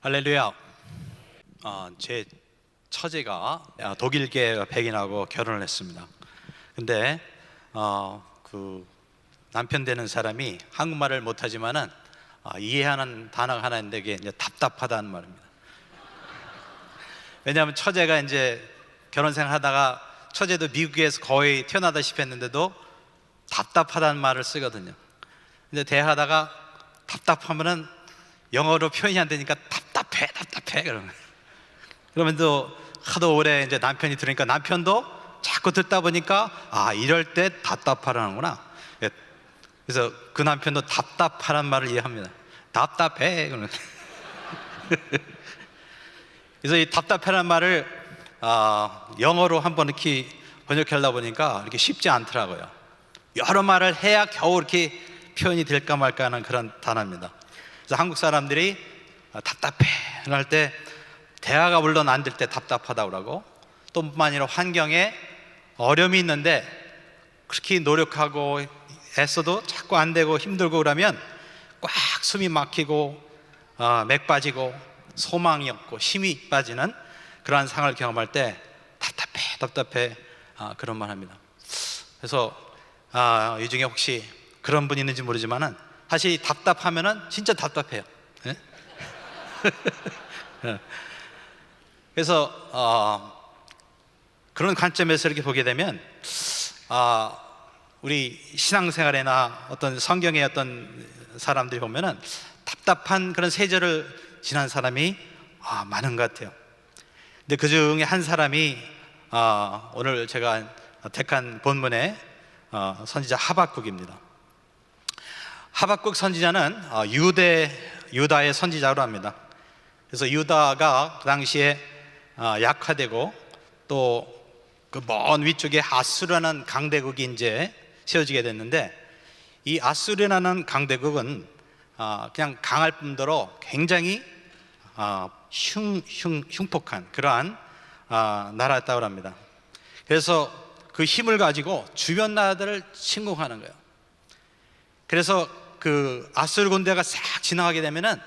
할렐루야. 제 처제가 독일계 백인하고 결혼을 했습니다. 근데 그 남편 되는 사람이 한국말을 못하지만은 이해하는 단어가 하나 있는데 그게 이제 답답하다는 말입니다. 왜냐하면 처제가 이제 결혼 생활하다가 처제도 미국에서 거의 태어나다시피 했는데도 답답하다는 말을 쓰거든요. 근데 대화하다가 답답하면은 영어로 표현이 안 되니까 답답해 그러면 또 하도 오래 이제 남편이 들으니까 남편도 자꾸 듣다 보니까 이럴 때 답답하라는구나. 그래서 그 남편도 답답하란 말을 이해합니다. 답답해 그러면. 그래서 이 답답해라는 말을 영어로 한번 이렇게 번역하려다 보니까 이렇게 쉽지 않더라고요. 여러 말을 해야 겨우 이렇게 표현이 될까 말까 하는 그런 단어입니다. 그래서 한국 사람들이 답답해 할 때 대화가 물론 안 될 때 답답하다고 그러고, 또 뿐만 아니라 환경에 어려움이 있는데 그렇게 노력하고 애써도 자꾸 안 되고 힘들고 그러면 꽉 숨이 막히고 맥 빠지고 소망이 없고 힘이 빠지는 그러한 상황을 경험할 때 답답해 그런 말 합니다. 그래서 이 중에 혹시 그런 분이 있는지 모르지만은 사실 답답하면은 진짜 답답해요. 네? 그래서 그런 관점에서 이렇게 보게 되면 우리 신앙생활이나 어떤 성경의 어떤 사람들이 보면은 답답한 그런 세절을 지난 사람이 많은 것 같아요. 근데 그 중에 한 사람이 오늘 제가 택한 본문의 선지자 하박국입니다. 하박국 선지자는 유다의 선지자로 합니다. 그래서 유다가 그 당시에 약화되고 또 그 먼 위쪽에 아수르라는 강대국이 이제 세워지게 됐는데, 이 아수르라는 강대국은 그냥 강할 뿐더러 굉장히 흉폭한 그러한 나라였다고 합니다. 그래서 그 힘을 가지고 주변 나라들을 침공하는 거예요. 그래서 그 아수르 군대가 싹 지나가게 되면은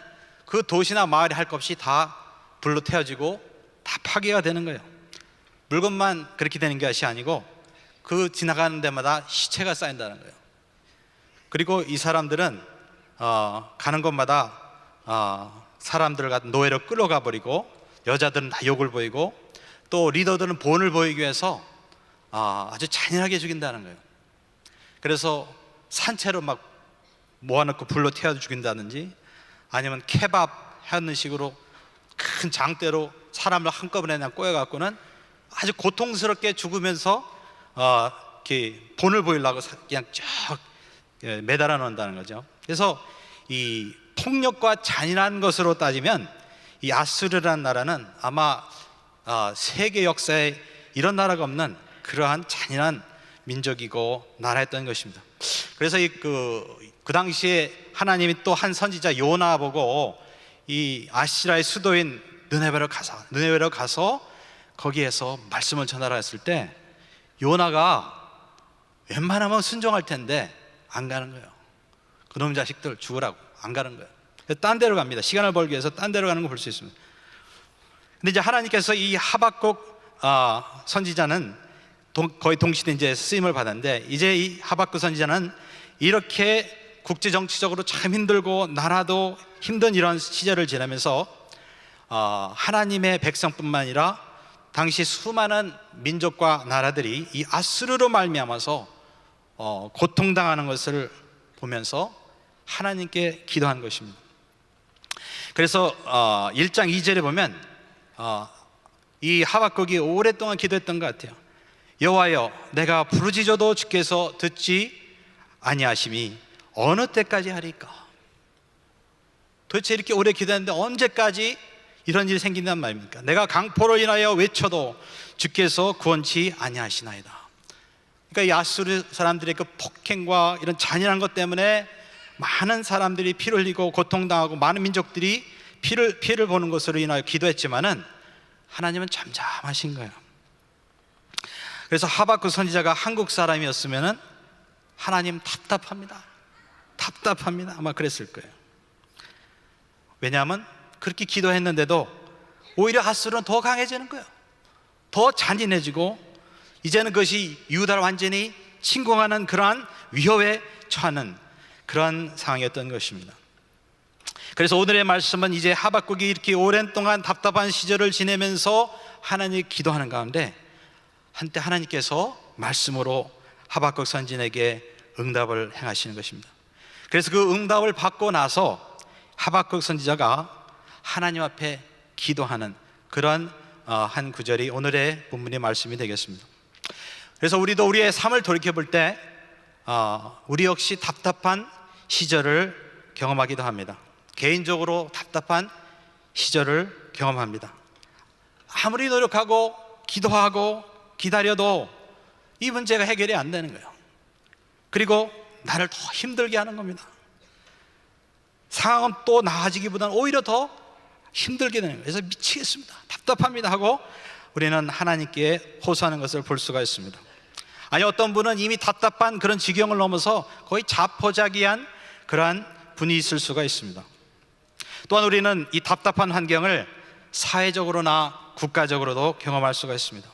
그 도시나 마을이 할 것 없이 다 불로 태워지고 다 파괴가 되는 거예요. 물건만 그렇게 되는 것이 아니고 그 지나가는 데마다 시체가 쌓인다는 거예요. 그리고 이 사람들은 가는 곳마다 사람들을 노예로 끌어가 버리고, 여자들은 다 욕을 보이고, 또 리더들은 본을 보이기 위해서 아주 잔인하게 죽인다는 거예요. 그래서 산채로 막 모아놓고 불로 태워 죽인다든지, 아니면 케밥 하는 식으로 큰 장대로 사람을 한꺼번에 그냥 꼬여갖고는 아주 고통스럽게 죽으면서 이렇게 본을 보이려고 그냥 쫙 매달아 놓는다는 거죠. 그래서 이 폭력과 잔인한 것으로 따지면 이 아수르라는 나라는 아마 세계 역사에 이런 나라가 없는 그러한 잔인한 민족이고 나라였던 것입니다. 그래서 그 당시에 하나님이 또 한 선지자 요나 보고 이 아시라의 수도인 느네베로 가서 거기에서 말씀을 전하라 했을 때 요나가 웬만하면 순종할 텐데 안 가는 거예요. 그놈 자식들 죽으라고 안 가는 거예요. 딴 데로 갑니다. 시간을 벌기 위해서 딴 데로 가는 거 볼 수 있습니다. 근데 이제 하나님께서 이 하박국 선지자는 거의 동시대 이제 쓰임을 받았는데, 이제 이 하박국 선지자는 이렇게 국제 정치적으로 참 힘들고 나라도 힘든 이런 시절을 지나면서 하나님의 백성뿐만 아니라 당시 수많은 민족과 나라들이 이 아수르로 말미암아서 고통당하는 것을 보면서 하나님께 기도한 것입니다. 그래서 1장 2절에 보면 이 하박국이 오랫동안 기도했던 것 같아요. 여호와여, 내가 부르짖어도 주께서 듣지 아니하심이 어느 때까지 하리까? 도대체 이렇게 오래 기도했는데 언제까지 이런 일이 생긴단 말입니까? 내가 강포로 인하여 외쳐도 주께서 구원치 아니하시나이다. 그러니까 이 아수르 사람들의 그 폭행과 이런 잔인한 것 때문에 많은 사람들이 피를 흘리고 고통당하고 많은 민족들이 피해를 보는 것으로 인하여 기도했지만은 하나님은 잠잠하신 거예요. 그래서 하박국 선지자가 한국 사람이었으면은 하나님 답답합니다 아마 그랬을 거예요. 왜냐하면 그렇게 기도했는데도 오히려 앗술은 더 강해지는 거예요. 더 잔인해지고 이제는 그것이 유다를 완전히 침공하는 그러한 위협에 처하는 그런 상황이었던 것입니다. 그래서 오늘의 말씀은 이제 하박국이 이렇게 오랜 동안 답답한 시절을 지내면서 하나님께 기도하는 가운데 한때 하나님께서 말씀으로 하박국 선지자에게 응답을 행하시는 것입니다. 그래서 그 응답을 받고 나서 하박국 선지자가 하나님 앞에 기도하는 그런 한 구절이 오늘의 본문의 말씀이 되겠습니다. 그래서 우리도 우리의 삶을 돌이켜볼 때 우리 역시 답답한 시절을 경험하기도 합니다. 개인적으로 답답한 시절을 경험합니다. 아무리 노력하고 기도하고 기다려도 이 문제가 해결이 안 되는 거예요. 그리고 나를 더 힘들게 하는 겁니다. 상황은 또 나아지기보다는 오히려 더 힘들게 되는 거예요. 그래서 미치겠습니다, 답답합니다 하고 우리는 하나님께 호소하는 것을 볼 수가 있습니다. 아니, 어떤 분은 이미 답답한 그런 지경을 넘어서 거의 자포자기한 그러한 분이 있을 수가 있습니다. 또한 우리는 이 답답한 환경을 사회적으로나 국가적으로도 경험할 수가 있습니다.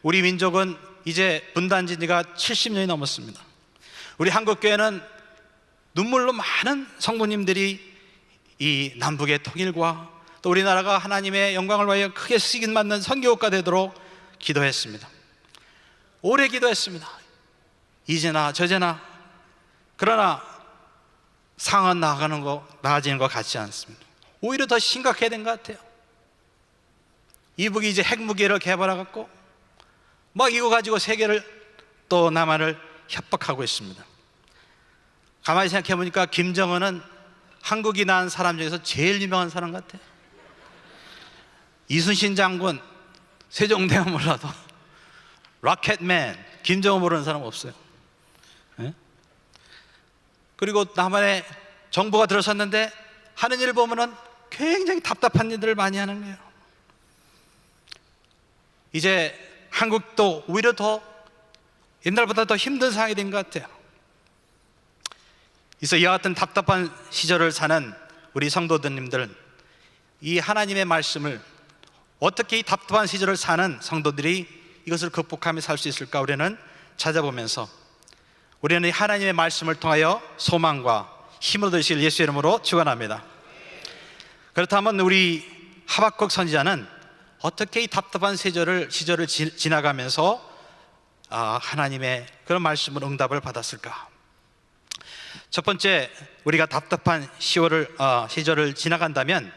우리 민족은 이제 분단진 지가 70년이 넘었습니다. 우리 한국교회는 눈물로 많은 성도님들이 이 남북의 통일과 또 우리나라가 하나님의 영광을 위하여 크게 쓰임 받는 선교국가 되도록 기도했습니다. 오래 기도했습니다. 이제나 저제나. 그러나 상황은 나아지는 것 같지 않습니다. 오히려 더 심각해야 된 것 같아요. 이북이 이제 핵무기를 개발해갖고 막 이거 가지고 세계를 또 남한을 협박하고 있습니다. 가만히 생각해 보니까 김정은은 한국이 낳은 사람 중에서 제일 유명한 사람 같아요. 이순신 장군, 세종대왕 몰라도 로켓맨 김정은 모르는 사람 없어요. 네? 그리고 남한에 정부가 들어섰는데 하는 일 보면은 굉장히 답답한 일들을 많이 하는 거예요. 이제 한국도 오히려 더 옛날보다 더 힘든 상황이 된 것 같아요. 그래서 이와 같은 답답한 시절을 사는 우리 성도들님들, 이 하나님의 말씀을 어떻게 이 답답한 시절을 사는 성도들이 이것을 극복하며 살 수 있을까 우리는 찾아보면서 우리는 하나님의 말씀을 통하여 소망과 힘을 얻으실 예수의 이름으로 축원합니다. 그렇다면 우리 하박국 선지자는 어떻게 이 답답한 시절을 지나가면서 하나님의 그런 말씀을 응답을 받았을까? 첫 번째, 우리가 답답한 시절을 지나간다면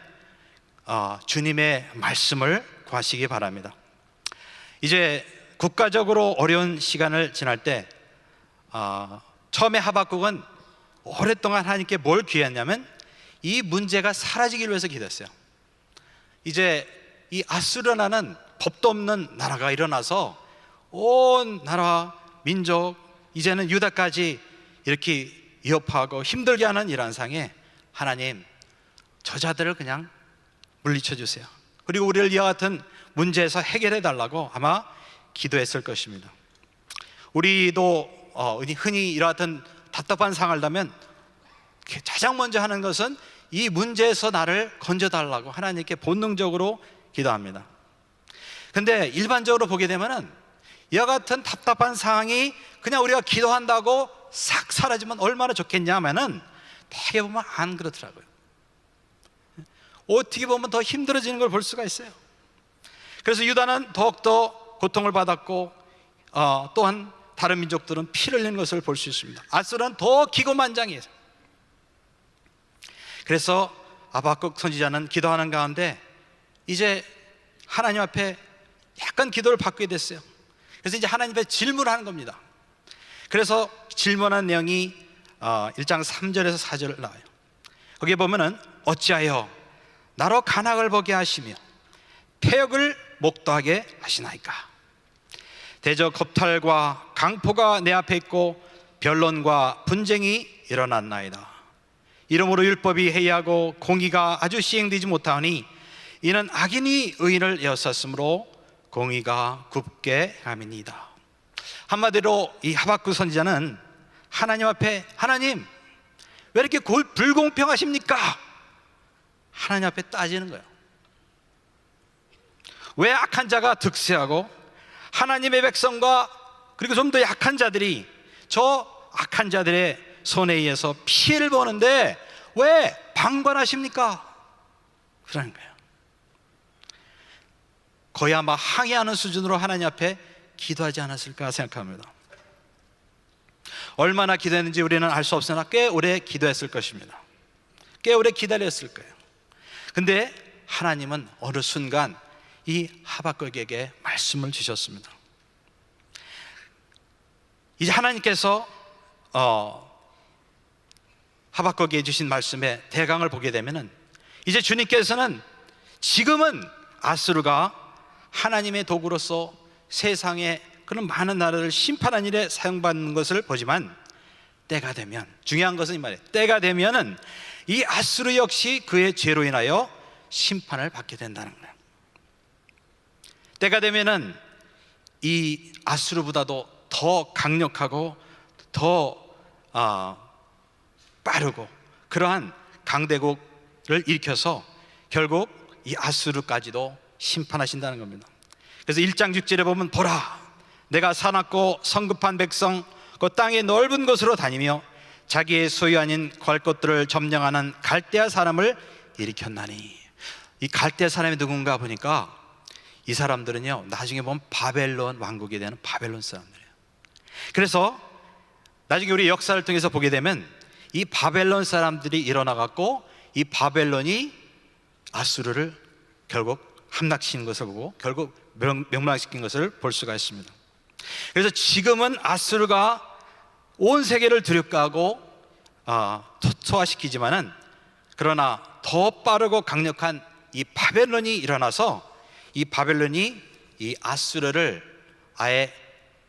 주님의 말씀을 구하시기 바랍니다. 이제 국가적으로 어려운 시간을 지날 때 처음에 하박국은 오랫동안 하나님께 뭘 기도했냐면 이 문제가 사라지기를 위해서 기도했어요. 이제 이 아수르라는 법도 없는 나라가 일어나서 온 나라 민족 이제는 유다까지 이렇게 위협하고 힘들게 하는 이러한 상에 하나님, 저자들을 그냥 물리쳐 주세요. 그리고 우리를 이와 같은 문제에서 해결해 달라고 아마 기도했을 것입니다. 우리도 흔히 이와 같은 답답한 상황을 하면 가장 먼저 하는 것은 이 문제에서 나를 건져 달라고 하나님께 본능적으로 기도합니다. 근데 일반적으로 보게 되면은 이와 같은 답답한 상황이 그냥 우리가 기도한다고 싹 사라지면 얼마나 좋겠냐면은 되게 보면 안 그렇더라고요. 어떻게 보면 더 힘들어지는 걸 볼 수가 있어요. 그래서 유다는 더욱더 고통을 받았고 또한 다른 민족들은 피를 흘리는 것을 볼 수 있습니다. 아수르는 더 기고만장해요. 그래서 하박국 선지자는 기도하는 가운데 이제 하나님 앞에 약간 기도를 받게 됐어요. 그래서 이제 하나님 앞에 질문을 하는 겁니다. 그래서 질문한 내용이 1장 3절에서 4절 나와요. 거기에 보면은 어찌하여 나로 간악을 보게 하시며 폐역을 목도하게 하시나이까? 대저 겁탈과 강포가 내 앞에 있고 변론과 분쟁이 일어났나이다. 이러므로 율법이 해이하고 공의가 아주 시행되지 못하니 이는 악인이 의인을 에워쌌으므로 공의가 굽게 함이니이다. 한마디로 이 하박국 선지자는 하나님 앞에, 하나님 왜 이렇게 불공평하십니까? 하나님 앞에 따지는 거예요. 왜 악한 자가 득세하고 하나님의 백성과 그리고 좀 더 약한 자들이 저 악한 자들의 손에 의해서 피해를 보는데 왜 방관하십니까? 그러는 거예요. 거의 아마 항의하는 수준으로 하나님 앞에 기도하지 않았을까 생각합니다. 얼마나 기도했는지 우리는 알 수 없으나 꽤 오래 기도했을 것입니다. 꽤 오래 기다렸을 거예요. 근데 하나님은 어느 순간 이 하박국에게 말씀을 주셨습니다. 이제 하나님께서 하박국에게 주신 말씀의 대강을 보게 되면은 이제 주님께서는 지금은 아수르가 하나님의 도구로서 세상에 그런 많은 나라를 심판하는 일에 사용받는 것을 보지만 때가 되면, 중요한 것은 이 말이에요. 때가 되면은 이 아수르 역시 그의 죄로 인하여 심판을 받게 된다는 거예요. 때가 되면은 이 아수르보다도 더 강력하고 더 빠르고 그러한 강대국을 일으켜서 결국 이 아수르까지도 심판하신다는 겁니다. 그래서 1장 6절에 보면 보라, 내가 사납고 성급한 백성 그 땅의 넓은 곳으로 다니며 자기의 소유 아닌 구할 것들을 점령하는 갈대아 사람을 일으켰나니. 이 갈대아 사람이 누군가 보니까 이 사람들은요 나중에 보면 바벨론 왕국이 되는 바벨론 사람들이에요. 그래서 나중에 우리 역사를 통해서 보게 되면 이 바벨론 사람들이 일어나 갖고 이 바벨론이 아수르를 결국 함락시킨 것을 보고 결국 멸망시킨 것을 볼 수가 있습니다. 그래서 지금은 아수르가 온 세계를 두렵게 소화시키지만은 그러나 더 빠르고 강력한 이 바벨론이 일어나서 이 바벨론이 이 아수르를 아예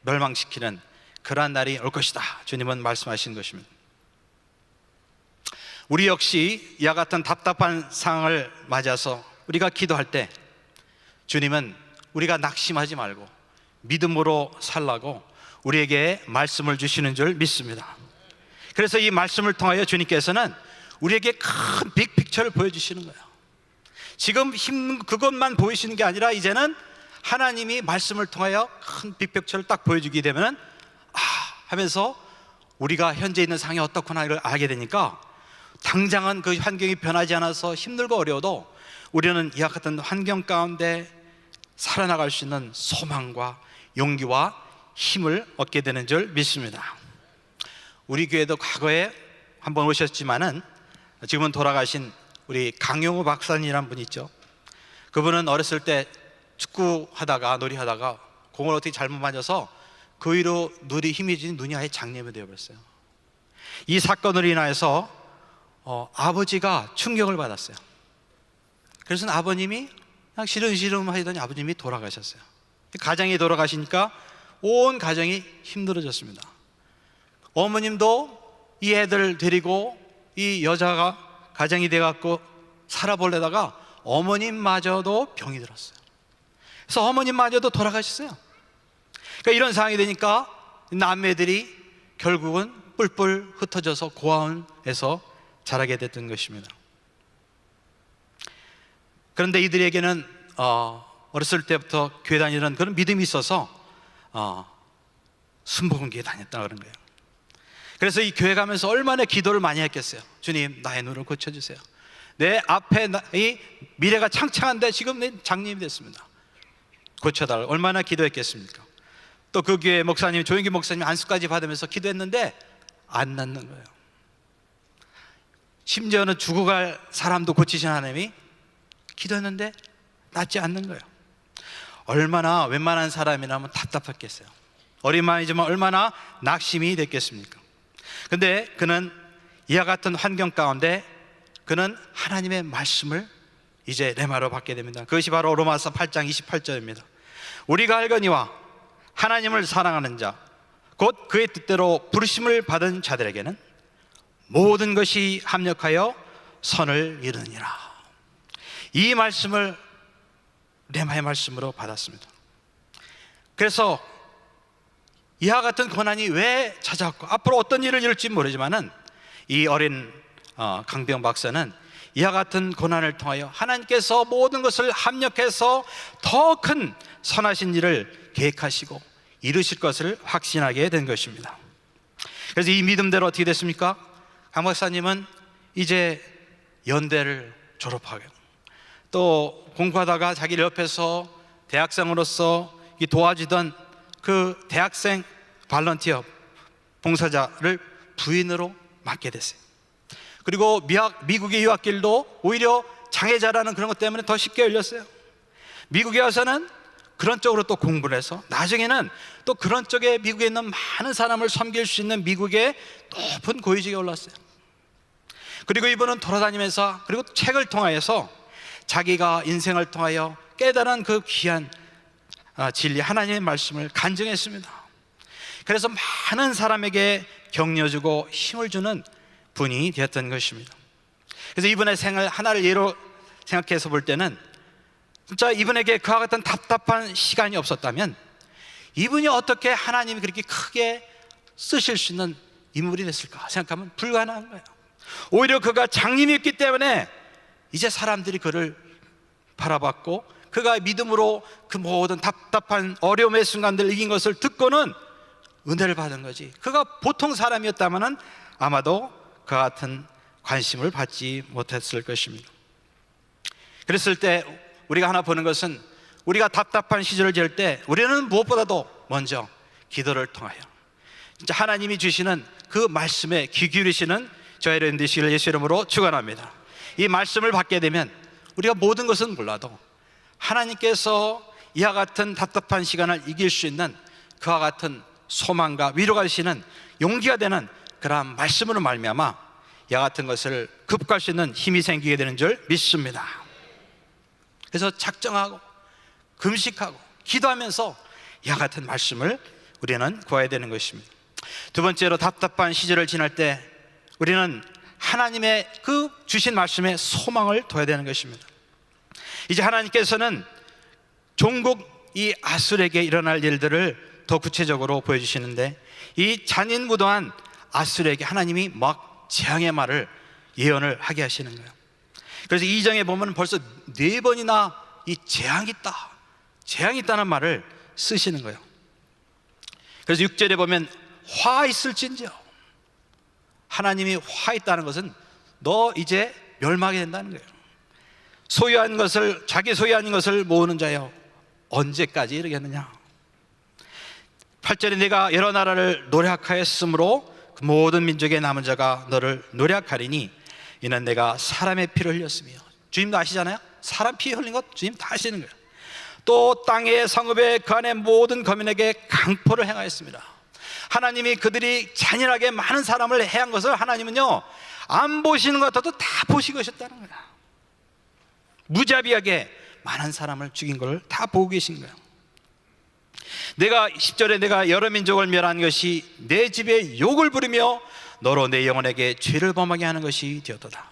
멸망시키는 그러한 날이 올 것이다. 주님은 말씀하신 것입니다. 우리 역시 이와 같은 답답한 상황을 맞아서 우리가 기도할 때 주님은 우리가 낙심하지 말고 믿음으로 살라고 우리에게 말씀을 주시는 줄 믿습니다. 그래서 이 말씀을 통하여 주님께서는 우리에게 큰 빅픽처를 보여주시는 거예요. 지금 힘든 그것만 보이시는 게 아니라 이제는 하나님이 말씀을 통하여 큰 빅픽처를 딱 보여주게 되면 하면서 우리가 현재 있는 상황이 어떻구나 이걸 알게 되니까 당장은 그 환경이 변하지 않아서 힘들고 어려워도 우리는 이와 같은 환경 가운데 살아나갈 수 있는 소망과 용기와 힘을 얻게 되는 줄 믿습니다. 우리 교회도 과거에 한번 오셨지만은 지금은 돌아가신 우리 강용우 박사님이라는 분이 있죠. 그분은 어렸을 때 축구하다가 놀이하다가 공을 어떻게 잘못 맞아서 그 위로 눈이 희미해진 눈이 아예 장염이 되어버렸어요. 이 사건으로 인하여서 아버지가 충격을 받았어요. 그래서 아버님이 그냥 시름시름 하더니 아버님이 돌아가셨어요. 가장이 돌아가시니까 온 가정이 힘들어졌습니다. 어머님도 이 애들 데리고 이 여자가 가장이 돼갖고 살아보려다가 어머님마저도 병이 들었어요. 그래서 어머님마저도 돌아가셨어요. 그러니까 이런 상황이 되니까 남매들이 결국은 뿔뿔 흩어져서 고아원에서 자라게 됐던 것입니다. 그런데 이들에게는 어렸을 때부터 교회 다니는 그런 믿음이 있어서 순복음교회 다녔다 그런 거예요. 그래서 이 교회 가면서 얼마나 기도를 많이 했겠어요. 주님, 나의 눈을 고쳐주세요. 내 앞에 이 미래가 창창한데 지금 내 장님이 됐습니다. 고쳐달라고 얼마나 기도했겠습니까? 또 그 교회 목사님, 조영기 목사님 안수까지 받으면서 기도했는데 안 낫는 거예요. 심지어는 죽어갈 사람도 고치신 하나님이 기도했는데 낫지 않는 거예요. 얼마나 웬만한 사람이라면 답답했겠어요. 어린 마음이지만 얼마나 낙심이 됐겠습니까? 근데 그는 이와 같은 환경 가운데 그는 하나님의 말씀을 이제 레마로 받게 됩니다. 그것이 바로 로마서 8장 28절입니다. 우리가 알거니와 하나님을 사랑하는 자 곧 그의 뜻대로 부르심을 받은 자들에게는 모든 것이 합력하여 선을 이루느니라. 이 말씀을 레마의 말씀으로 받았습니다. 그래서 이와 같은 고난이 왜 찾아왔고 앞으로 어떤 일을 이룰지 모르지만은 이 어린 강병 박사는 이와 같은 고난을 통하여 하나님께서 모든 것을 합력해서 더 큰 선하신 일을 계획하시고 이루실 것을 확신하게 된 것입니다. 그래서 이 믿음대로 어떻게 됐습니까? 강 박사님은 이제 연대를 졸업하고 또 공부하다가 자기 옆에서 대학생으로서 도와주던 그 대학생 발런티어 봉사자를 부인으로 맡게 됐어요. 그리고 미국의 유학길도 오히려 장애자라는 그런 것 때문에 더 쉽게 열렸어요. 미국에 와서는 그런 쪽으로 또 공부를 해서 나중에는 또 그런 쪽에 미국에 있는 많은 사람을 섬길 수 있는 미국의 높은 고위직에 올랐어요. 그리고 이분은 돌아다니면서 그리고 책을 통하여서 자기가 인생을 통하여 깨달은 그 귀한 진리 하나님의 말씀을 간증했습니다. 그래서 많은 사람에게 격려주고 힘을 주는 분이 되었던 것입니다. 그래서 이분의 생을 하나를 예로 생각해서 볼 때는 진짜 이분에게 그와 같은 답답한 시간이 없었다면 이분이 어떻게 하나님이 그렇게 크게 쓰실 수 있는 인물이 됐을까 생각하면 불가능한 거예요. 오히려 그가 장님이었기 때문에 이제 사람들이 그를 바라봤고 그가 믿음으로 그 모든 답답한 어려움의 순간들을 이긴 것을 듣고는 은혜를 받은 거지, 그가 보통 사람이었다면 아마도 그와 같은 관심을 받지 못했을 것입니다. 그랬을 때 우리가 하나 보는 것은 우리가 답답한 시절을 지을 때 우리는 무엇보다도 먼저 기도를 통하여 진짜 하나님이 주시는 그 말씀에 귀 기울이시는 저희 여러분 되시기를 예수 이름으로 축원합니다. 이 말씀을 받게 되면 우리가 모든 것은 몰라도 하나님께서 이와 같은 답답한 시간을 이길 수 있는 그와 같은 소망과 위로가 되시는 용기가 되는 그러한 말씀으로 말미암아 이와 같은 것을 극복할 수 있는 힘이 생기게 되는 줄 믿습니다. 그래서 작정하고 금식하고 기도하면서 이와 같은 말씀을 우리는 구해야 되는 것입니다. 두 번째로 답답한 시절을 지날 때 우리는 하나님의 그 주신 말씀에 소망을 둬야 되는 것입니다. 이제 하나님께서는 종국 이 아술에게 일어날 일들을 더 구체적으로 보여주시는데 이 잔인무도한 아술에게 하나님이 막 재앙의 말을 예언을 하게 하시는 거예요. 그래서 2장에 보면 벌써 4번이나 이 재앙이 있다, 재앙이 있다는 말을 쓰시는 거예요. 그래서 6절에 보면 화 있을진저, 하나님이 화 있다는 것은 너 이제 멸망하게 된다는 거예요. 소유한 것을, 자기 소유한 것을 모으는 자여 언제까지 이르겠느냐. 8절에 내가 여러 나라를 노략하였으므로 그 모든 민족의 남은 자가 너를 노략하리니 이는 내가 사람의 피를 흘렸으며, 주님도 아시잖아요. 사람 피 흘린 것 주님 다 아시는 거예요. 또 땅의 성읍에 그 안에 모든 거민에게 강포를 행하였습니다. 하나님이 그들이 잔인하게 많은 사람을 해한 것을 하나님은요 안 보시는 것 같아도 다 보시고 계셨다는 거예요. 무자비하게 많은 사람을 죽인 걸 다 보고 계신 거예요. 내가 10절에 내가 여러 민족을 멸한 것이 내 집에 욕을 부리며 너로 내 영혼에게 죄를 범하게 하는 것이 되었도다.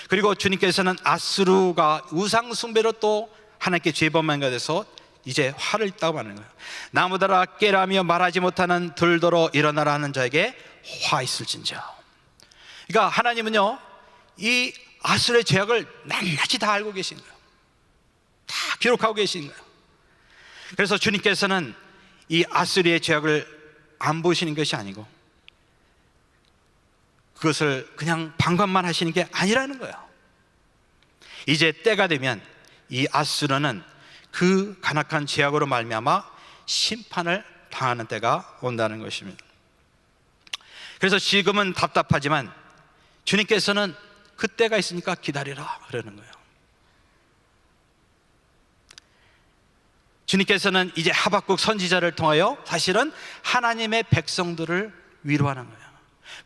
그리고 주님께서는 아수르가 우상 숭배로 또 하나님께 죄 범한 것에 대해서 이제 화를 있다고 하는 거예요. 나무다라 깨라며 말하지 못하는 들더러 일어나라 하는 자에게 화 있을진저. 그러니까 하나님은요 이 아수르의 죄악을 낱낱이 다 알고 계신 거예요. 다 기록하고 계신 거예요. 그래서 주님께서는 이 아수르의 죄악을 안 보시는 것이 아니고 그것을 그냥 방관만 하시는 게 아니라는 거예요. 이제 때가 되면 이 아수르는 그 간악한 죄악으로 말미암아 심판을 당하는 때가 온다는 것입니다. 그래서 지금은 답답하지만 주님께서는 그 때가 있으니까 기다리라 그러는 거예요. 주님께서는 이제 하박국 선지자를 통하여 사실은 하나님의 백성들을 위로하는 거예요.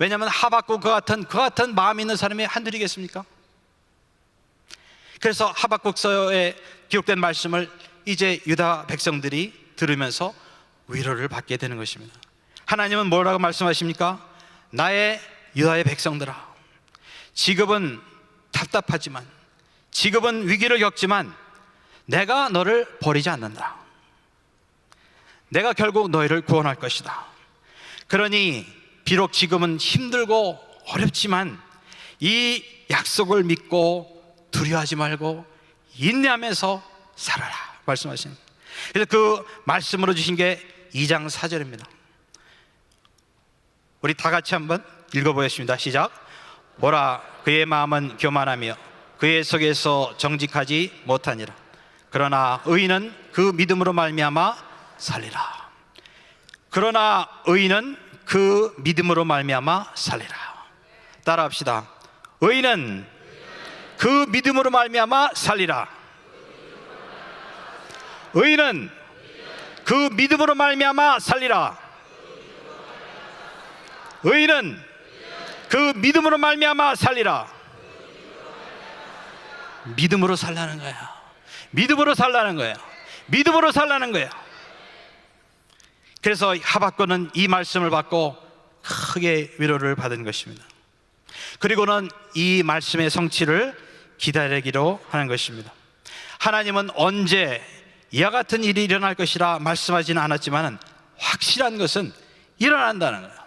왜냐하면 하박국 그 같은 마음 있는 사람이 한둘이겠습니까? 그래서 하박국서에 기록된 말씀을 이제 유다 백성들이 들으면서 위로를 받게 되는 것입니다. 하나님은 뭐라고 말씀하십니까? 나의 유다의 백성들아, 지금은 답답하지만, 지금은 위기를 겪지만 내가 너를 버리지 않는다. 내가 결국 너희를 구원할 것이다. 그러니 비록 지금은 힘들고 어렵지만 이 약속을 믿고 두려워하지 말고 인내하면서 살아라 말씀하신. 그래서 그 말씀으로 주신 게 2장 4절입니다. 우리 다 같이 한번 읽어보겠습니다. 시작. 보라, 그의 마음은 교만하며 그의 속에서 정직하지 못하니라. 그러나 의인은 그 믿음으로 말미암아 살리라. 그러나 의인은 그 믿음으로 말미암아 살리라. 따라합시다. 의인은 그 믿음으로 말미암아 살리라. 의인은 그 믿음으로 말미암아 살리라. 의인은 그 믿음으로 말미암아 살리라. 믿음으로 살라는 거야. 믿음으로 살라는 거야. 믿음으로 살라는 거야. 그래서 하박국은 이 말씀을 받고 크게 위로를 받은 것입니다. 그리고는 이 말씀의 성취를 기다리기로 하는 것입니다. 하나님은 언제 이와 같은 일이 일어날 것이라 말씀하지는 않았지만 확실한 것은 일어난다는 거예요.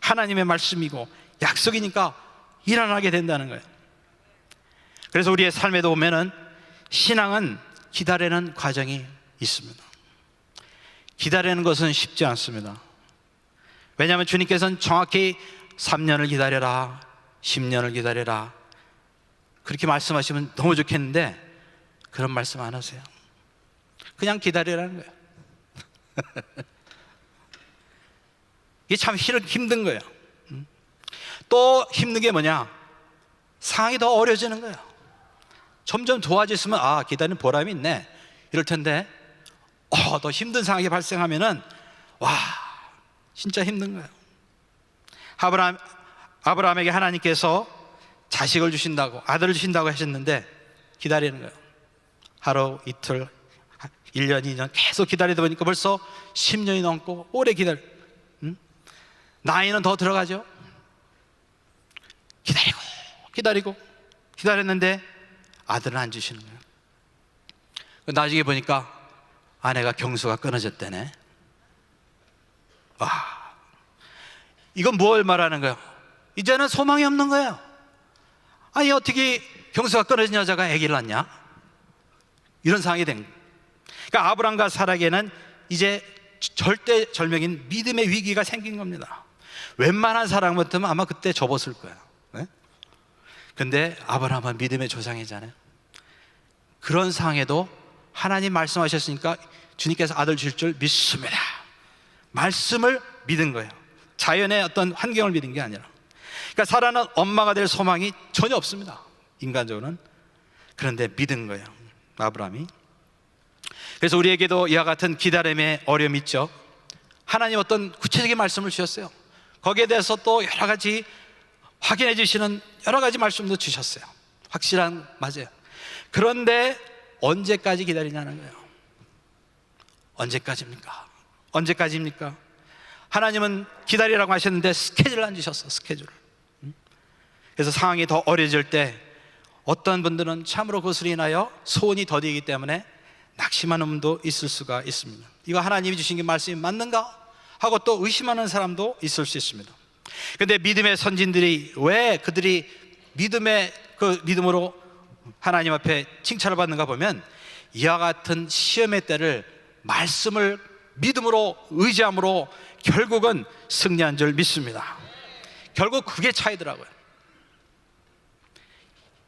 하나님의 말씀이고 약속이니까 일어나게 된다는 거예요. 그래서 우리의 삶에도 보면은 신앙은 기다리는 과정이 있습니다. 기다리는 것은 쉽지 않습니다. 왜냐하면 주님께서는 정확히 3년을 기다려라, 10년을 기다려라 그렇게 말씀하시면 너무 좋겠는데 그런 말씀 안 하세요. 그냥 기다리라는 거예요. 이게 참 힘든 거예요. 또 힘든 게 뭐냐? 상황이 더 어려워지는 거예요. 점점 좋아졌으면 아, 기다리는 보람이 있네 이럴 텐데 더 힘든 상황이 발생하면은 와, 진짜 힘든 거예요. 아브라함에게 하나님께서 자식을 주신다고, 아들을 주신다고 하셨는데 기다리는 거예요. 하루, 이틀, 1년, 2년 계속 기다리다 보니까 벌써 10년이 넘고 오래 나이는 더 들어가죠. 기다렸는데 아들은 안 주시는 거예요. 나중에 보니까 아내가 경수가 끊어졌다네. 와, 이건 뭘 말하는 거예요? 이제는 소망이 없는 거예요. 아니 어떻게 경수가 끊어진 여자가 아기를 낳냐? 이런 상황이 된 거예요. 그러니까 아브람과 사라에게는 이제 절대절명인 믿음의 위기가 생긴 겁니다. 웬만한 사람 같으면 아마 그때 접었을 거예요. 네? 근데 아브라함은 믿음의 조상이잖아요. 그런 상황에도 하나님 말씀하셨으니까 주님께서 아들 주실 줄 믿습니다. 말씀을 믿은 거예요. 자연의 어떤 환경을 믿은 게 아니라. 그러니까 사라는 엄마가 될 소망이 전혀 없습니다. 인간적으로는. 그런데 믿은 거예요, 아브라함이. 그래서 우리에게도 이와 같은 기다림의 어려움이 있죠. 하나님 어떤 구체적인 말씀을 주셨어요. 거기에 대해서 또 여러 가지 확인해 주시는 여러 가지 말씀도 주셨어요. 확실한, 맞아요. 그런데 언제까지 기다리냐는 거예요. 언제까지입니까? 하나님은 기다리라고 하셨는데 스케줄을 안 주셨어. 스케줄을. 그래서 상황이 더 어려질 때 어떤 분들은 참으로 그것으로 인하여 소원이 더디기 때문에 낙심하는 분도 있을 수가 있습니다. 이거 하나님이 주신 게 말씀이 맞는가? 하고 또 의심하는 사람도 있을 수 있습니다. 그런데 믿음의 선진들이 왜 그들이 믿음으로 하나님 앞에 칭찬을 받는가 보면 이와 같은 시험의 때를 말씀을 믿음으로 의지함으로 결국은 승리한 줄 믿습니다. 결국 그게 차이더라고요.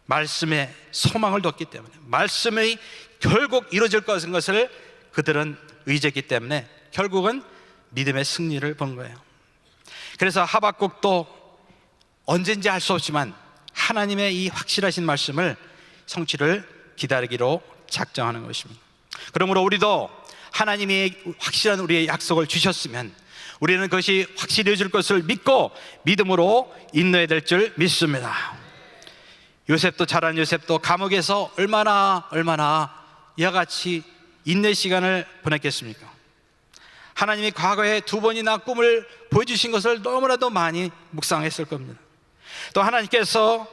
말씀에 소망을 뒀기 때문에, 말씀이 결국 이루어질 것을 그들은 의지했기 때문에 결국은 믿음의 승리를 본 거예요. 그래서 하박국도 언젠지 알 수 없지만 하나님의 이 확실하신 말씀을 성취를 기다리기로 작정하는 것입니다. 그러므로 우리도 하나님이 확실한 우리의 약속을 주셨으면 우리는 그것이 확실히 이루어질 것을 믿고 믿음으로 인내해야 될 줄 믿습니다. 요셉도 잘한 요셉도 감옥에서 얼마나 이와 같이 인내 시간을 보냈겠습니까? 하나님이 과거에 2번이나 꿈을 보여주신 것을 너무나도 많이 묵상했을 겁니다. 또 하나님께서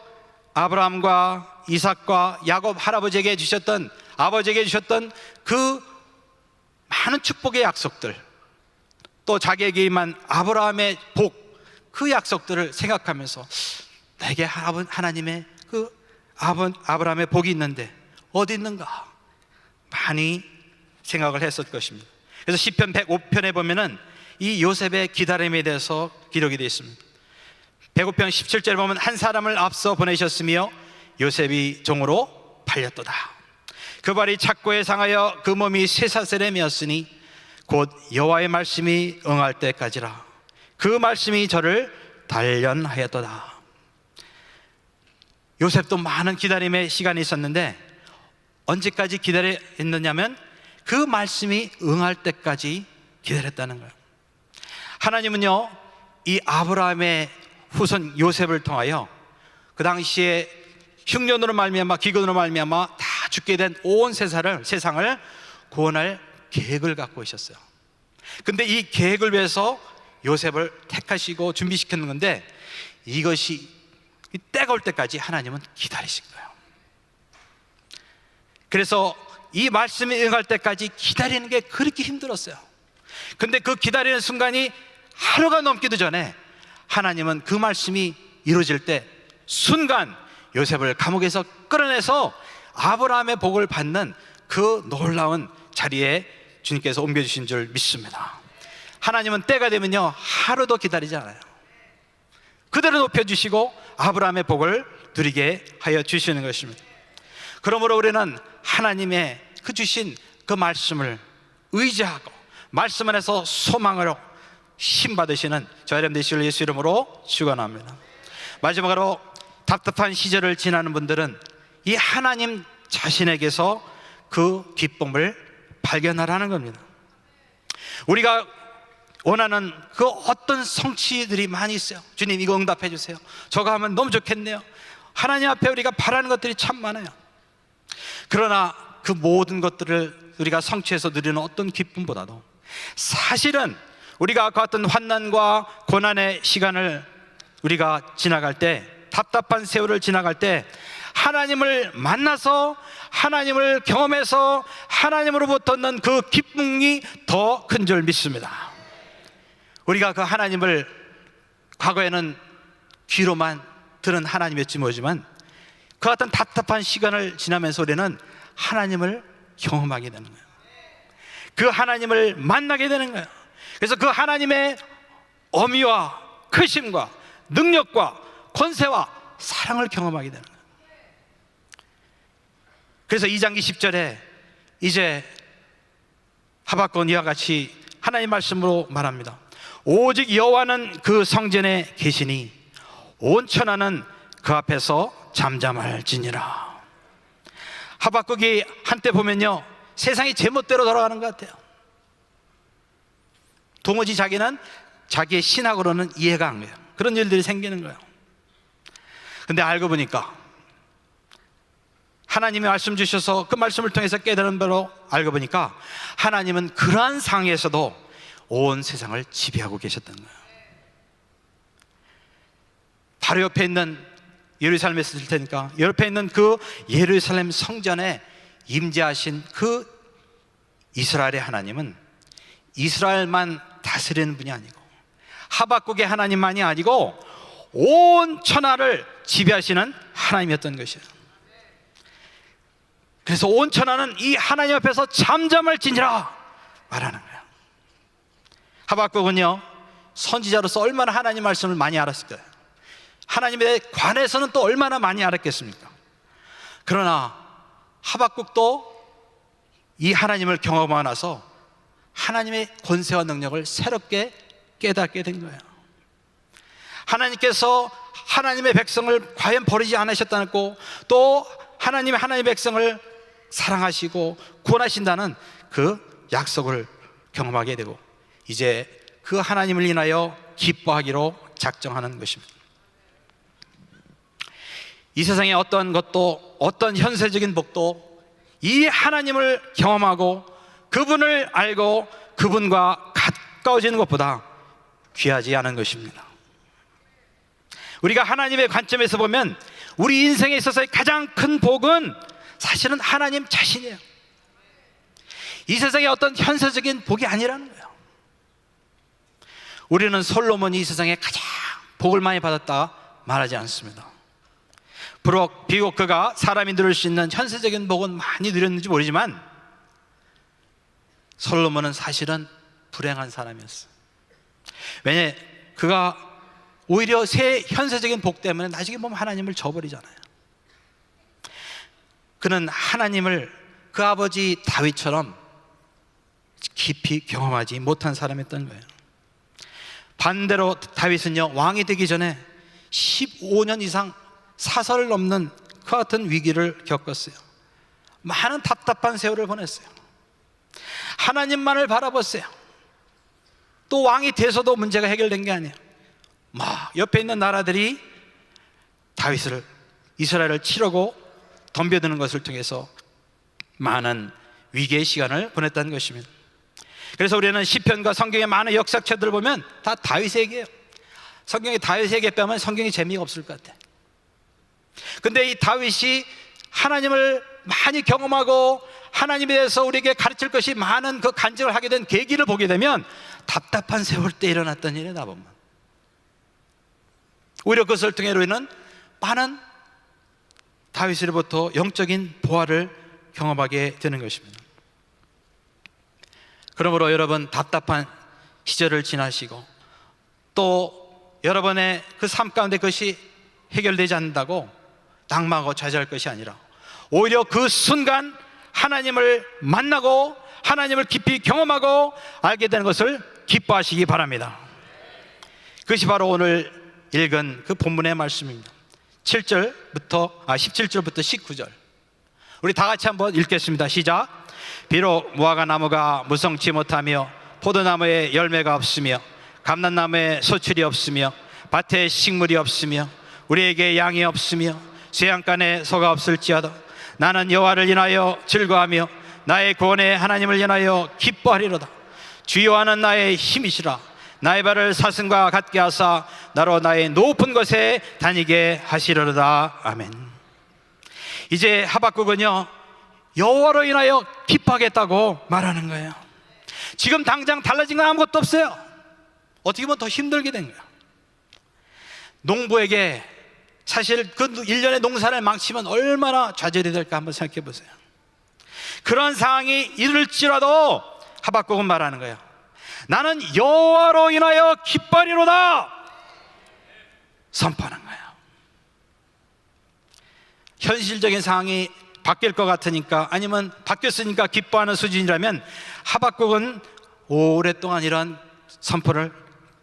아브라함과 이삭과 야곱 할아버지에게 주셨던, 아버지에게 주셨던 그 많은 축복의 약속들, 또 자기에게 임한 아브라함의 복, 그 약속들을 생각하면서 내게 하나님의 그 아브라함의 복이 있는데 어디 있는가 많이 생각을 했을 것입니다. 그래서 시편 105편에 보면은 이 요셉의 기다림에 대해서 기록이 되어 있습니다. 105편 17절에 보면 한 사람을 앞서 보내셨으며 요셉이 종으로 팔렸도다. 그 발이 착고에 상하여 그 몸이 쇠사슬에 메었으니 곧 여호와의 말씀이 응할 때까지라. 그 말씀이 저를 단련하였도다. 요셉도 많은 기다림의 시간이 있었는데 언제까지 기다렸느냐면 그 말씀이 응할 때까지 기다렸다는 거예요. 하나님은요, 이 아브라함의 후손 요셉을 통하여 그 당시에 흉년으로 말미암아 기근으로 말미암아 다 죽게 된 온 세상을 구원할 계획을 갖고 있었어요. 근데 이 계획을 위해서 요셉을 택하시고 준비시키는 건데 이것이 때가 올 때까지 하나님은 기다리신 거예요. 그래서 이 말씀이 응할 때까지 기다리는 게 그렇게 힘들었어요. 근데 그 기다리는 순간이 하루가 넘기도 전에 하나님은 그 말씀이 이루어질 때 순간 요셉을 감옥에서 끌어내서 아브라함의 복을 받는 그 놀라운 자리에 주님께서 옮겨주신 줄 믿습니다. 하나님은 때가 되면요 하루도 기다리지 않아요. 그대로 높여주시고 아브라함의 복을 누리게 하여 주시는 것입니다. 그러므로 우리는 하나님의 그 주신 그 말씀을 의지하고 말씀 안에서 소망으로 힘 받으시는 저희 여러분 되시길 예수 이름으로 축원합니다. 마지막으로 답답한 시절을 지나는 분들은 이 하나님 자신에게서 그 기쁨을 발견하라는 겁니다. 우리가 원하는 그 어떤 성취들이 많이 있어요. 주님 이거 응답해 주세요. 저거 하면 너무 좋겠네요. 하나님 앞에 우리가 바라는 것들이 참 많아요. 그러나 그 모든 것들을 우리가 성취해서 누리는 어떤 기쁨보다도 사실은 우리가 그 어떤 환난과 고난의 시간을 우리가 지나갈 때, 답답한 세월을 지나갈 때 하나님을 만나서 하나님을 경험해서 하나님으로부터 얻는 그 기쁨이 더 큰 줄 믿습니다. 우리가 그 하나님을 과거에는 귀로만 들은 하나님이었지 뭐지만 그 어떤 답답한 시간을 지나면서 우리는 하나님을 경험하게 되는 거예요. 그 하나님을 만나게 되는 거예요. 그래서 그 하나님의 어미와 크심과 능력과 권세와 사랑을 경험하게 되는 거예요. 그래서 2장 20절에 이제 하박국은 이와 같이 하나님 말씀으로 말합니다. 오직 여호와는 그 성전에 계시니 온 천하는 그 앞에서 잠잠할지니라. 하박국이 한때 보면요 세상이 제멋대로 돌아가는 것 같아요. 도무지 자기는 자기의 신학으로는 이해가 안 돼요. 그런 일들이 생기는 거예요. 근데 알고 보니까 하나님이 말씀 주셔서 그 말씀을 통해서 깨달은 대로 알고 보니까 하나님은 그러한 상황에서도 온 세상을 지배하고 계셨던 거예요. 바로 옆에 있는 예루살렘에 있을 테니까 옆에 있는 그 예루살렘 성전에 임재하신 그 이스라엘의 하나님은 이스라엘만 다스리는 분이 아니고 하박국의 하나님만이 아니고 온 천하를 지배하시는 하나님이었던 것이에요. 그래서 온 천하는 이 하나님 앞에서 잠잠할지니라 말하는 거예요. 하박국은요 선지자로서 얼마나 하나님 말씀을 많이 알았을 거예요. 하나님에 관해서는 또 얼마나 많이 알았겠습니까? 그러나 하박국도 이 하나님을 경험하고 나서 하나님의 권세와 능력을 새롭게 깨닫게 된 거예요. 하나님께서 하나님의 백성을 과연 버리지 않으셨다고, 또 하나님의 백성을 사랑하시고 구원하신다는 그 약속을 경험하게 되고 이제 그 하나님을 인하여 기뻐하기로 작정하는 것입니다. 이 세상의 어떤 것도, 어떤 현세적인 복도 이 하나님을 경험하고 그분을 알고 그분과 가까워지는 것보다 귀하지 않은 것입니다. 우리가 하나님의 관점에서 보면 우리 인생에 있어서의 가장 큰 복은 사실은 하나님 자신이에요. 이 세상의 어떤 현세적인 복이 아니라는 거예요. 우리는 솔로몬이 이 세상에 가장 복을 많이 받았다 말하지 않습니다. 비록 그가 사람이 누릴 수 있는 현세적인 복은 많이 누렸는지 모르지만 솔로몬은 사실은 불행한 사람이었어요. 왜냐, 그가 오히려 새 현세적인 복 때문에 나중에 보면 하나님을 저버리잖아요. 그는 하나님을 그 아버지 다윗처럼 깊이 경험하지 못한 사람이었던 거예요. 반대로 다윗은요, 왕이 되기 전에 15년 이상 사설을 넘는 그 같은 위기를 겪었어요. 많은 답답한 세월을 보냈어요. 하나님만을 바라봤어요. 또 왕이 돼서도 문제가 해결된 게 아니에요. 막 옆에 있는 나라들이 다윗을, 이스라엘을 치려고 덤벼드는 것을 통해서 많은 위기의 시간을 보냈다는 것입니다. 그래서 우리는 시편과 성경의 많은 역사책들을 보면 다 다윗의 얘기예요. 성경에 다윗의 얘기 빼면 성경이 재미가 없을 것 같아요. 근데 이 다윗이 하나님을 많이 경험하고 하나님에 대해서 우리에게 가르칠 것이 많은 그 간증을 하게 된 계기를 보게 되면 답답한 세월 때 일어났던 일이다 보면 오히려 그것을 통해 우리는 많은 다윗으로부터 영적인 보화를 경험하게 되는 것입니다. 그러므로 여러분, 답답한 시절을 지나시고 또 여러분의 그 삶 가운데 그것이 해결되지 않는다고 낙망하고 좌절할 것이 아니라 오히려 그 순간 하나님을 만나고 하나님을 깊이 경험하고 알게 되는 것을 기뻐하시기 바랍니다. 그것이 바로 오늘 읽은 그 본문의 말씀입니다. 17절부터 19절 우리 다 같이 한번 읽겠습니다. 시작. 비록 무화과 나무가 무성치 못하며 포도나무에 열매가 없으며 감람나무에 소출이 없으며 밭에 식물이 없으며 우리에게 양이 없으며 쇠양간에 소가 없을지어다 나는 여호와를 인하여 즐거워하며 나의 구원의 하나님을 인하여 기뻐하리로다. 주 여호와는 나의 힘이시라. 나의 발을 사슴과 같게 하사 나로 나의 높은 곳에 다니게 하시리로다. 아멘. 이제 하박국은요, 여호와로 인하여 기뻐하겠다고 말하는 거예요. 지금 당장 달라진 건 아무것도 없어요. 어떻게 보면 더 힘들게 된 거예요. 농부에게 사실 그 1년의 농사를 망치면 얼마나 좌절이 될까 한번 생각해 보세요. 그런 상황이 이를지라도 하박국은 말하는 거예요. 나는 여호와로 인하여 기뻐하리로다 선포하는 거예요. 현실적인 상황이 바뀔 것 같으니까, 아니면 바뀌었으니까 기뻐하는 수준이라면 하박국은 오랫동안 이런 선포를,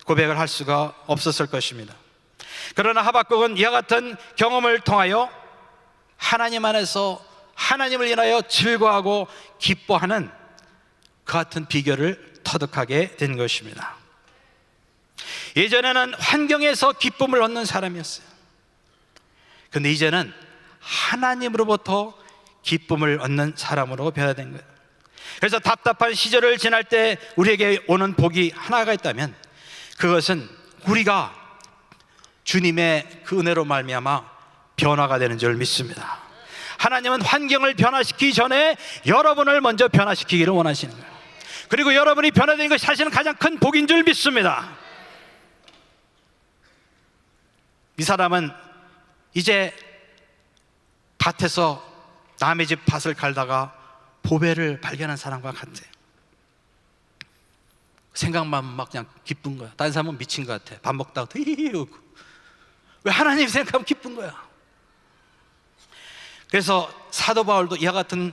고백을 할 수가 없었을 것입니다. 그러나 하박국은 이와 같은 경험을 통하여 하나님 안에서 하나님을 인하여 즐거워하고 기뻐하는 그 같은 비결을 터득하게 된 것입니다. 예전에는 환경에서 기쁨을 얻는 사람이었어요. 그런데 이제는 하나님으로부터 기쁨을 얻는 사람으로 변화된 거예요. 그래서 답답한 시절을 지날 때 우리에게 오는 복이 하나가 있다면 그것은 우리가 주님의 그 은혜로 말미암아 변화가 되는 줄 믿습니다. 하나님은 환경을 변화시키기 전에 여러분을 먼저 변화시키기를 원하시는 거예요. 그리고 여러분이 변화되는 것이 사실은 가장 큰 복인 줄 믿습니다. 이 사람은 이제 밭에서 남의 집 밭을 갈다가 보배를 발견한 사람과 같아요. 생각만 막 그냥 기쁜 거야. 다른 사람은 미친 것 같아. 밥 먹다가 왜 하나님 생각하면 기쁜 거야. 그래서 사도 바울도 이와 같은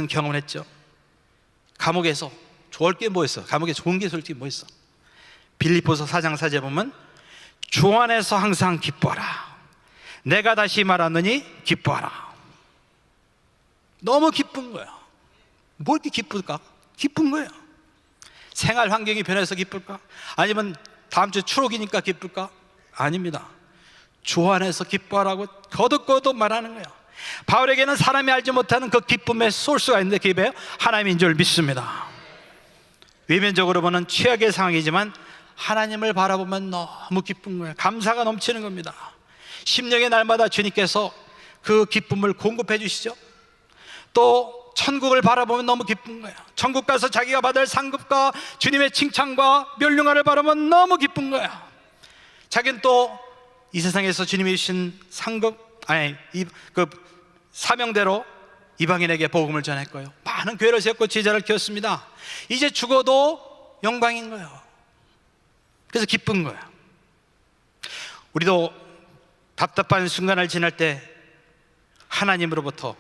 경험을 했죠. 감옥에서 좋을 게 뭐 있어? 감옥에 좋은 게 솔직히 뭐 있어? 빌립보서 4장 4절에 보면 주 안에서 항상 기뻐하라. 내가 다시 말하느니 기뻐하라. 너무 기쁜 거야. 뭐 이렇게 기쁠까? 기쁜 거예요. 생활 환경이 변해서 기쁠까? 아니면 다음 주 추록이니까 기쁠까? 아닙니다. 주 안에서 기뻐하라고 거듭거듭 말하는 거예요. 바울에게는 사람이 알지 못하는 그 기쁨의 소스가 있는데 그게 뭐예요? 하나님인 줄 믿습니다. 외면적으로 보는 최악의 상황이지만 하나님을 바라보면 너무 기쁜 거예요. 감사가 넘치는 겁니다. 심령의 날마다 주님께서 그 기쁨을 공급해 주시죠. 또 천국을 바라보면 너무 기쁜 거예요. 천국 가서 자기가 받을 상급과 주님의 칭찬과 멸륭화를 바라보면 너무 기쁜 거예요. 자기는 또 이 세상에서 주님이 주신 상급, 그 사명대로 이방인에게 복음을 전했고요. 많은 교회를 세웠고 제자를 키웠습니다. 이제 죽어도 영광인 거예요. 그래서 기쁜 거예요. 우리도 답답한 순간을 지날 때 하나님으로부터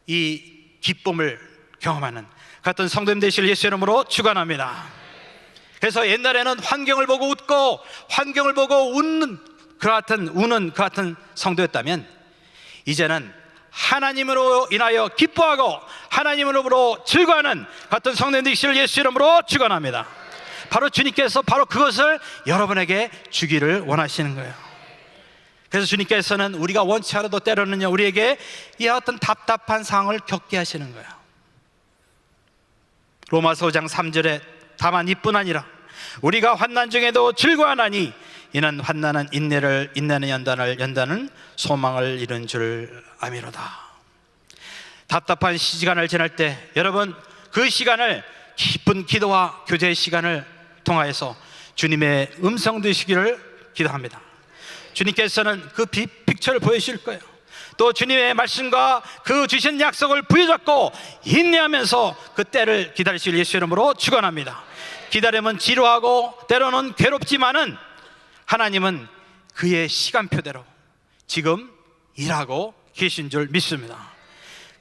이 기쁨을 경험하는 같은 성도님 되실 예수 이름으로 축원합니다. 그래서 옛날에는 환경을 보고 웃고 환경을 보고 우는 그 같은 성도였다면, 이제는 하나님으로 인하여 기뻐하고 하나님으로 즐거워하는 같은 성도님 되실 예수 이름으로 축원합니다. 바로 주님께서 바로 그것을 여러분에게 주기를 원하시는 거예요. 그래서 주님께서는 우리가 원치 않아도 때로는요, 우리에게 이와 같은 답답한 상황을 겪게 하시는 거예요. 로마서 5장 3절에 다만 이뿐 아니라 우리가 환난 중에도 즐거워하나니 이는 환난은 인내를, 인내는 연단을, 연단은 소망을 이룬 줄 아미로다. 답답한 시간을 지날 때 여러분, 그 시간을 기쁜 기도와 교제의 시간을 통하여서 주님의 음성 드시기를 기도합니다. 주님께서는 그 픽처를 보여주실 거예요. 또 주님의 말씀과 그 주신 약속을 부여잡고 인내하면서 그 때를 기다리실 예수 이름으로 축원합니다. 기다림은 지루하고 때로는 괴롭지만은 하나님은 그의 시간표대로 지금 일하고 계신 줄 믿습니다.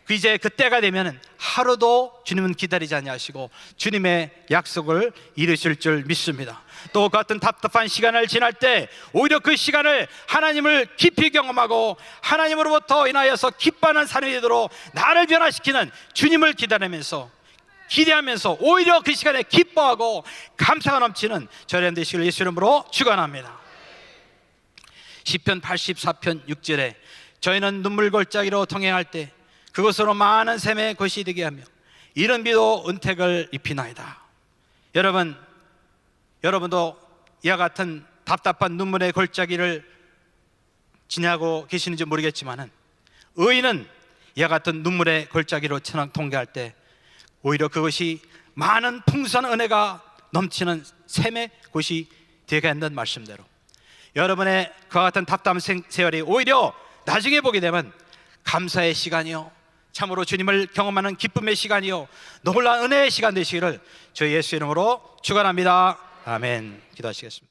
이제 그때가 되면 하루도 주님은 기다리지 아니하시고 주님의 약속을 이루실 줄 믿습니다. 또 같은 답답한 시간을 지날 때 오히려 그 시간을 하나님을 깊이 경험하고 하나님으로부터 인하여서 기뻐하는 삶이 되도록 나를 변화시키는 주님을 기대하면서 오히려 그 시간에 기뻐하고 감사가 넘치는 저희들 되시길 예수 이름으로 축원합니다. 시편 84편 6절에 저희는 눈물 골짜기로 통행할 때 그것으로 많은 샘의 것이 되게 하며 이른 비도 은택을 입히나이다. 여러분도 이와 같은 답답한 눈물의 골짜기를 지나고 계시는지 모르겠지만 의인은 이와 같은 눈물의 골짜기로 통과할 때 오히려 그것이 많은 풍성한 은혜가 넘치는 샘의 곳이 되게 한다는 말씀대로 여러분의 그와 같은 답답한 세월이 오히려 나중에 보게 되면 감사의 시간이요, 참으로 주님을 경험하는 기쁨의 시간이요, 놀라운 은혜의 시간 되시기를 저희 예수 이름으로 축원합니다. 아멘. 기도하시겠습니다.